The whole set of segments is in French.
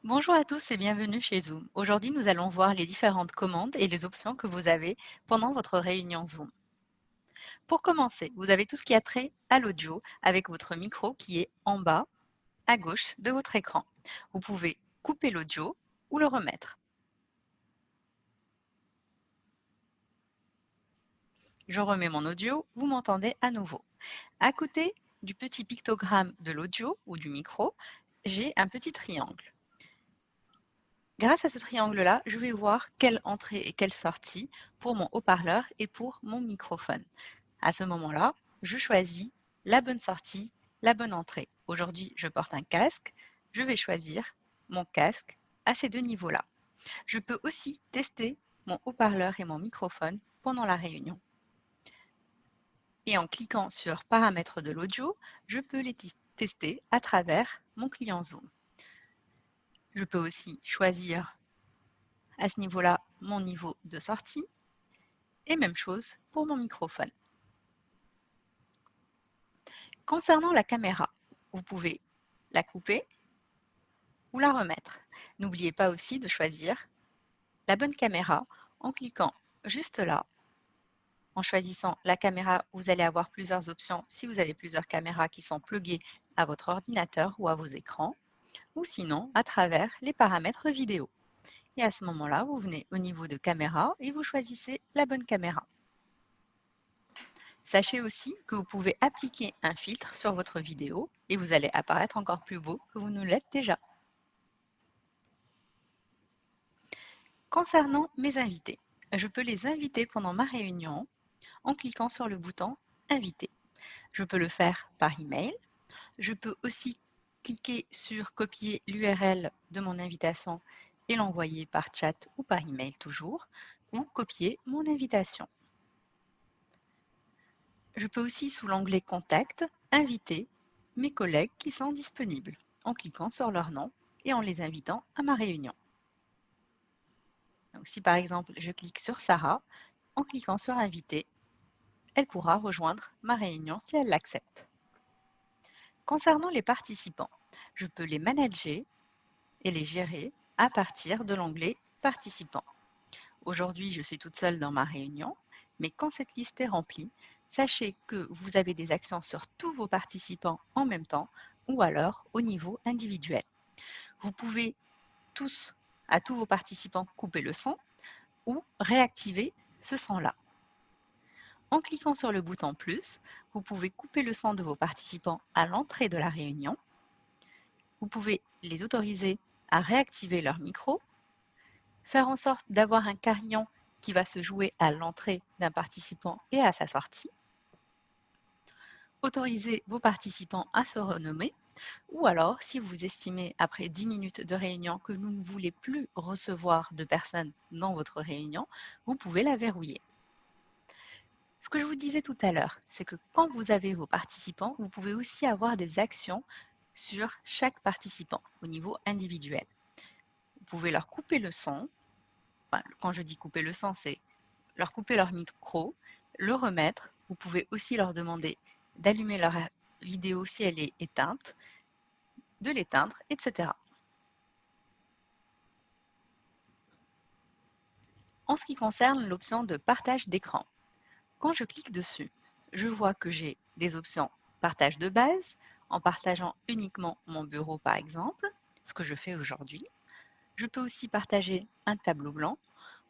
Bonjour à tous et bienvenue chez Zoom. Aujourd'hui, nous allons voir les différentes commandes et les options que vous avez pendant votre réunion Zoom. Pour commencer, vous avez tout ce qui a trait à l'audio avec votre micro qui est en bas à gauche de votre écran. Vous pouvez couper l'audio ou le remettre. Je remets mon audio, vous m'entendez à nouveau. À côté du petit pictogramme de l'audio ou du micro, j'ai un petit triangle. Grâce à ce triangle-là, je vais voir quelle entrée et quelle sortie pour mon haut-parleur et pour mon microphone. À ce moment-là, je choisis la bonne sortie, la bonne entrée. Aujourd'hui, je porte un casque. Je vais choisir mon casque à ces deux niveaux-là. Je peux aussi tester mon haut-parleur et mon microphone pendant la réunion. Et en cliquant sur Paramètres de l'audio, je peux les tester à travers mon client Zoom. Je peux aussi choisir à ce niveau-là mon niveau de sortie et même chose pour mon microphone. Concernant la caméra, vous pouvez la couper ou la remettre. N'oubliez pas aussi de choisir la bonne caméra en cliquant juste là. En choisissant la caméra, vous allez avoir plusieurs options si vous avez plusieurs caméras qui sont pluguées à votre ordinateur ou à vos écrans, ou sinon à travers les paramètres vidéo. Et à ce moment-là, vous venez au niveau de caméra et vous choisissez la bonne caméra. Sachez aussi que vous pouvez appliquer un filtre sur votre vidéo et vous allez apparaître encore plus beau que vous ne l'êtes déjà. Concernant mes invités, je peux les inviter pendant ma réunion en cliquant sur le bouton Inviter. Je peux le faire par email. Je peux aussi cliquer sur copier l'URL de mon invitation et l'envoyer par chat ou par email toujours, ou copier mon invitation. Je peux aussi, sous l'onglet Contact, inviter mes collègues qui sont disponibles en cliquant sur leur nom et en les invitant à ma réunion. Donc, si par exemple je clique sur Sarah, en cliquant sur Inviter, elle pourra rejoindre ma réunion si elle l'accepte. Concernant les participants, je peux les manager et les gérer à partir de l'onglet Participants. Aujourd'hui, je suis toute seule dans ma réunion, mais quand cette liste est remplie, sachez que vous avez des actions sur tous vos participants en même temps ou alors au niveau individuel. Vous pouvez à tous vos participants, couper le son ou réactiver ce son-là. En cliquant sur le bouton plus, vous pouvez couper le son de vos participants à l'entrée de la réunion. Vous pouvez les autoriser à réactiver leur micro, faire en sorte d'avoir un carillon qui va se jouer à l'entrée d'un participant et à sa sortie, autoriser vos participants à se renommer, ou alors, si vous estimez après 10 minutes de réunion que vous ne voulez plus recevoir de personnes dans votre réunion, vous pouvez la verrouiller. Ce que je vous disais tout à l'heure, c'est que quand vous avez vos participants, vous pouvez aussi avoir des actions sur chaque participant au niveau individuel. Vous pouvez leur couper le son. Enfin, quand je dis couper le son, c'est leur couper leur micro, le remettre. Vous pouvez aussi leur demander d'allumer leur vidéo si elle est éteinte, de l'éteindre, etc. En ce qui concerne l'option de partage d'écran, quand je clique dessus, je vois que j'ai des options partage de base, en partageant uniquement mon bureau par exemple, ce que je fais aujourd'hui. Je peux aussi partager un tableau blanc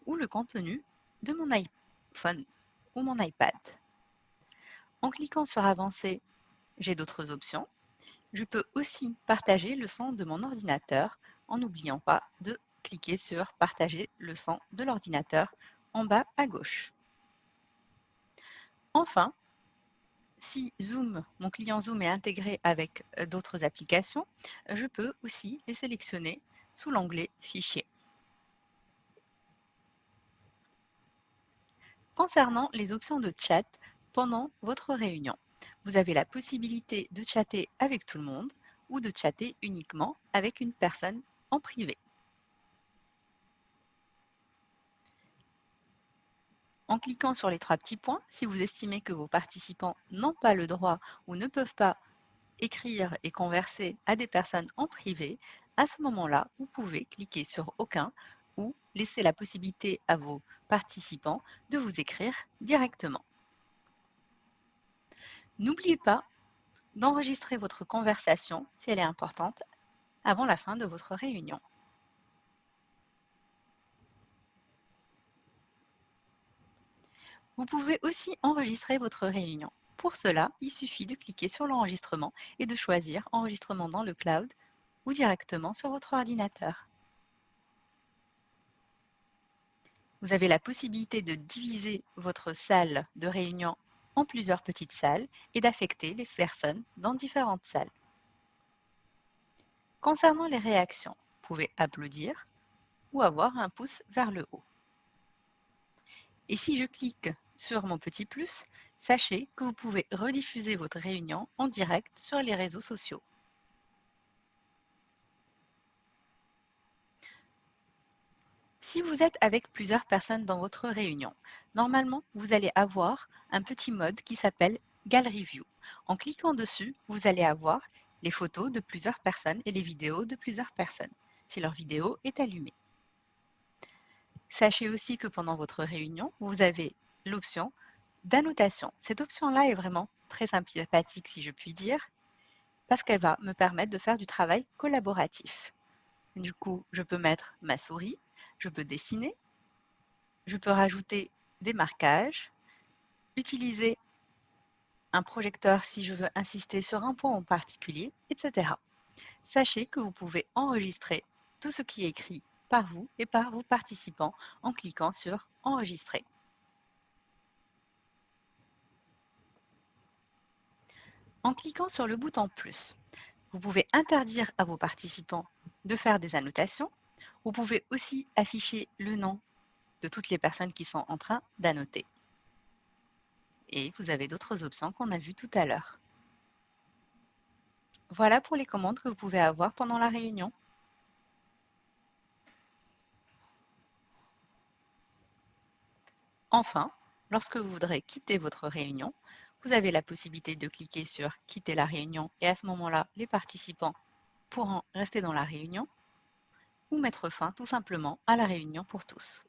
ou le contenu de mon iPhone ou mon iPad. En cliquant sur Avancer, j'ai d'autres options. Je peux aussi partager le son de mon ordinateur en n'oubliant pas de cliquer sur Partager le son de l'ordinateur en bas à gauche. Enfin, si Zoom, mon client Zoom est intégré avec d'autres applications, je peux aussi les sélectionner sous l'onglet Fichier. Concernant les options de chat pendant votre réunion, vous avez la possibilité de chatter avec tout le monde ou de chatter uniquement avec une personne en privé. En cliquant sur les trois petits points, si vous estimez que vos participants n'ont pas le droit ou ne peuvent pas écrire et converser à des personnes en privé, À ce moment-là, vous pouvez cliquer sur Aucun ou laisser la possibilité à vos participants de vous écrire directement. N'oubliez pas d'enregistrer votre conversation, si elle est importante, avant la fin de votre réunion. Vous pouvez aussi enregistrer votre réunion. Pour cela, il suffit de cliquer sur l'enregistrement et de choisir Enregistrement dans le cloud ou directement sur votre ordinateur. Vous avez la possibilité de diviser votre salle de réunion en plusieurs petites salles et d'affecter les personnes dans différentes salles. Concernant les réactions, vous pouvez applaudir ou avoir un pouce vers le haut. Et si je clique sur mon petit plus, sachez que vous pouvez rediffuser votre réunion en direct sur les réseaux sociaux. Si vous êtes avec plusieurs personnes dans votre réunion, normalement, vous allez avoir un petit mode qui s'appelle Gallery View. En cliquant dessus, vous allez avoir les photos de plusieurs personnes et les vidéos de plusieurs personnes, si leur vidéo est allumée. Sachez aussi que pendant votre réunion, vous avez l'option d'annotation. Cette option-là est vraiment très sympathique, si je puis dire, parce qu'elle va me permettre de faire du travail collaboratif. Du coup, je peux mettre ma souris, je peux dessiner, je peux rajouter des marquages, utiliser un projecteur si je veux insister sur un point en particulier, etc. Sachez que vous pouvez enregistrer tout ce qui est écrit par vous et par vos participants en cliquant sur Enregistrer. En cliquant sur le bouton plus, vous pouvez interdire à vos participants de faire des annotations. Vous pouvez aussi afficher le nom de toutes les personnes qui sont en train d'annoter. Et vous avez d'autres options qu'on a vues tout à l'heure. Voilà pour les commandes que vous pouvez avoir pendant la réunion. Enfin, lorsque vous voudrez quitter votre réunion, vous avez la possibilité de cliquer sur Quitter la réunion et à ce moment-là, les participants pourront rester dans la réunion ou mettre fin tout simplement à la réunion pour tous.